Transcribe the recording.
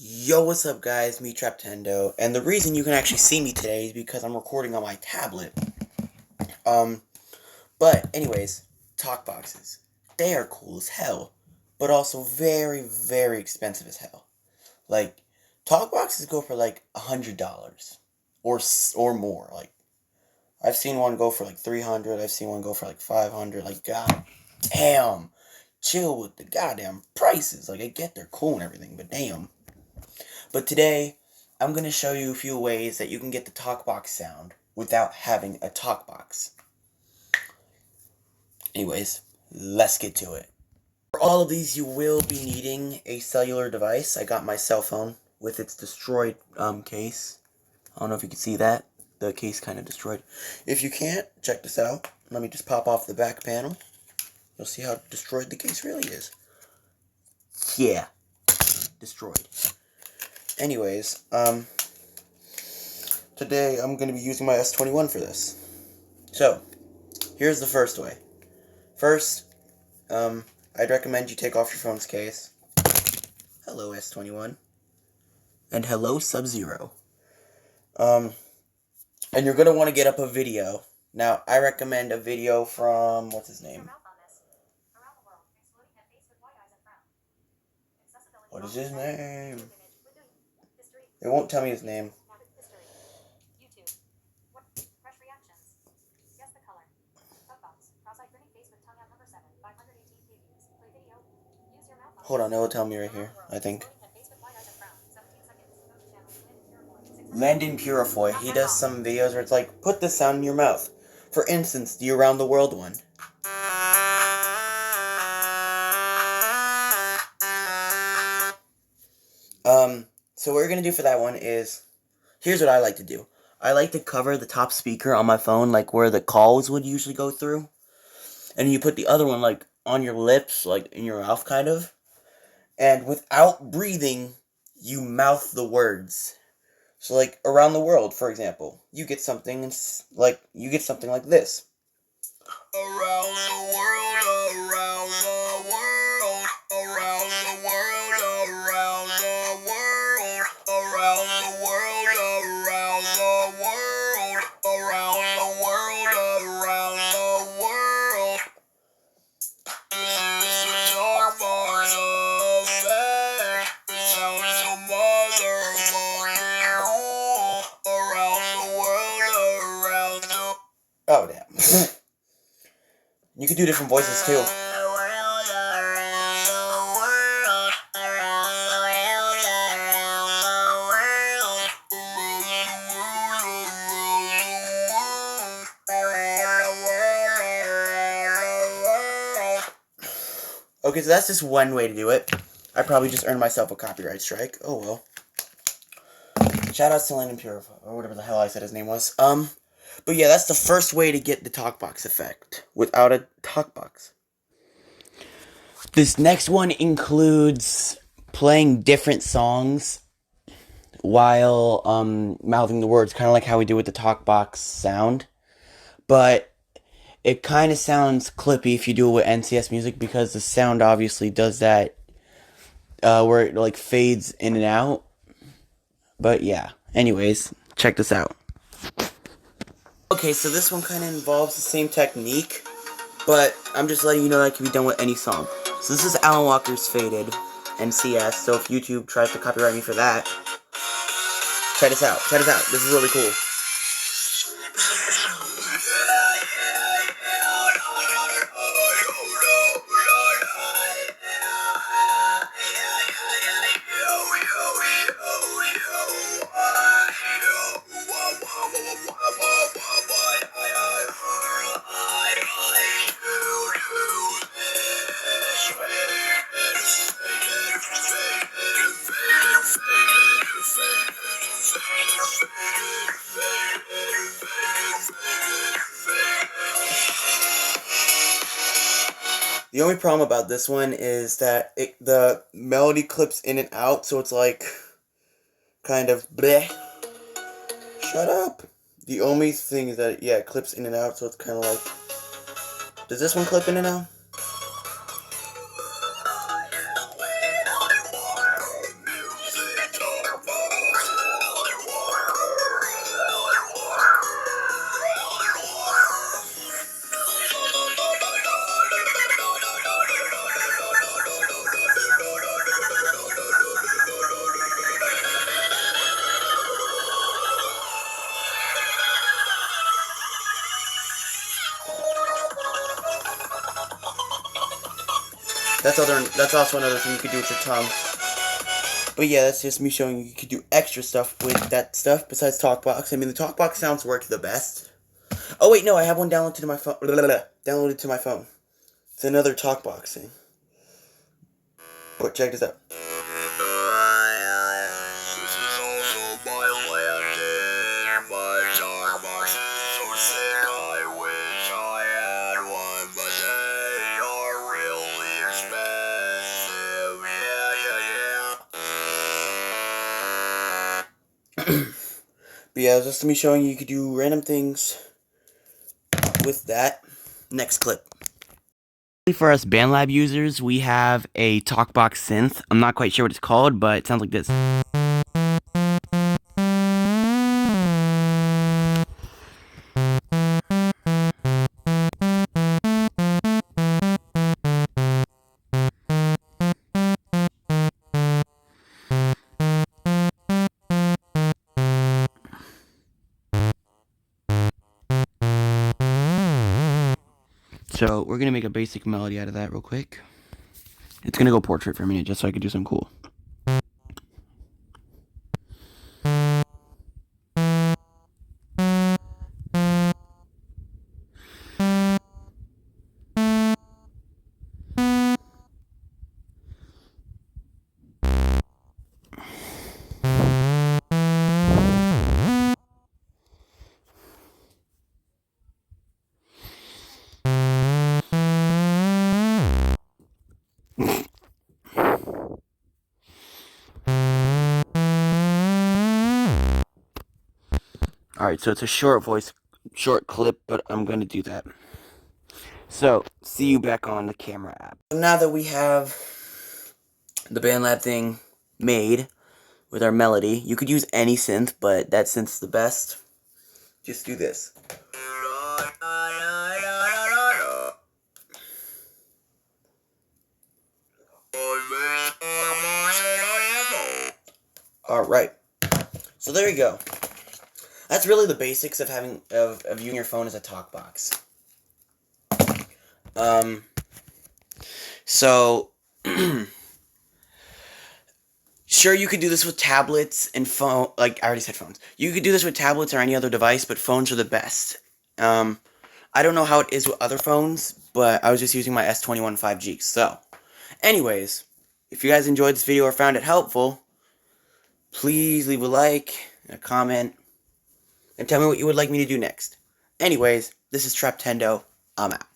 Yo, what's up guys, me Traptendo, and the reason you can actually see me today is because I'm recording on my tablet. Um, but anyways, talk boxes. They are cool as hell, but also very, very expensive as hell. Like, talk boxes go for like $100 or more. Like, I've seen one go for like 300, I've seen one go for like 500, like god damn. Chill with the goddamn prices. Like, I get they're cool and everything, but damn. But today, I'm going to show you a few ways that you can get the TalkBox sound without having a TalkBox. Anyways, let's get to it. For all of these, you will be needing a cellular device. I got my cell phone with its destroyed case. I don't know if you can see that. The case kind of destroyed. If you can't, check this out. Let me just pop off the back panel. You'll see how destroyed the case really is. Yeah, destroyed. Anyways, today I'm going to be using my S21 for this. So, here's the first way. First, I'd recommend you take off your phone's case. Hello, S21. And hello, Sub-Zero. And you're going to want to get up a video. Now, I recommend a video from, what's his name? What is his name? It won't tell me his name. Hold on, it will tell me right here, I think. Landon Purifoy. He does some videos where it's like, put this sound in your mouth. For instance, the Around the World one. So what we're going to do for that one is, here's what I like to do. I like to cover the top speaker on my phone, like where the calls would usually go through. And you put the other one, like, on your lips, like, in your mouth, kind of. And without breathing, you mouth the words. So, like, Around the World, for example. You get something like this. Around the world, around the world, around the world, around the world, around the world, around the world, around the world, around the world. This is our part of it. This is your motherfucking around the world, around the... Oh, damn. You could do different voices too. Okay, so that's just one way to do it. I probably just earned myself a copyright strike. Oh well. Shout out to Landon Purifoy, or whatever the hell I said his name was. But yeah, that's the first way to get the TalkBox effect without a TalkBox. This next one includes playing different songs while mouthing the words, kind of like how we do with the TalkBox sound. But it kind of sounds clippy if you do it with NCS music, because the sound obviously does that where it like fades in and out. But yeah, anyways, check this out. Okay, so this one kind of involves the same technique, but I'm just letting you know that can be done with any song. So this is Alan Walker's Faded, NCS, so if YouTube tries to copyright me for that, try this out, this is really cool. The only problem about this one is that the melody clips in and out, so it's like kind of bleh. Shut up. The only thing is that, yeah, it clips in and out, so it's kind of like... Does this one clip in and out? That's also another thing you could do with your tongue. But yeah, that's just me showing you could do extra stuff with that stuff besides TalkBox. I mean, the TalkBox sounds work the best. Oh wait, no, I have one downloaded to my phone. Downloaded to my phone. It's another TalkBox thing. But check this out. But yeah, just me showing you could do random things with that. Next clip. For us BandLab users, we have a TalkBox synth. I'm not quite sure what it's called, but it sounds like this. So we're gonna make a basic melody out of that real quick. It's gonna go portrait for a minute just so I could do something cool. Alright, so it's a short clip, but I'm gonna do that. So, see you back on the camera app. Now that we have the BandLab thing made with our melody, you could use any synth, but that synth's the best. Just do this. Alright. So there you go. That's really the basics of having using your phone as a talk box. So sure, you could do this with tablets and phone. Like I already said, phones. You could do this with tablets or any other device, but phones are the best. I don't know how it is with other phones, but I was just using my S21 5G. So, anyways, if you guys enjoyed this video or found it helpful, please leave a like, a comment, and tell me what you would like me to do next. Anyways, this is Traptendo. I'm out.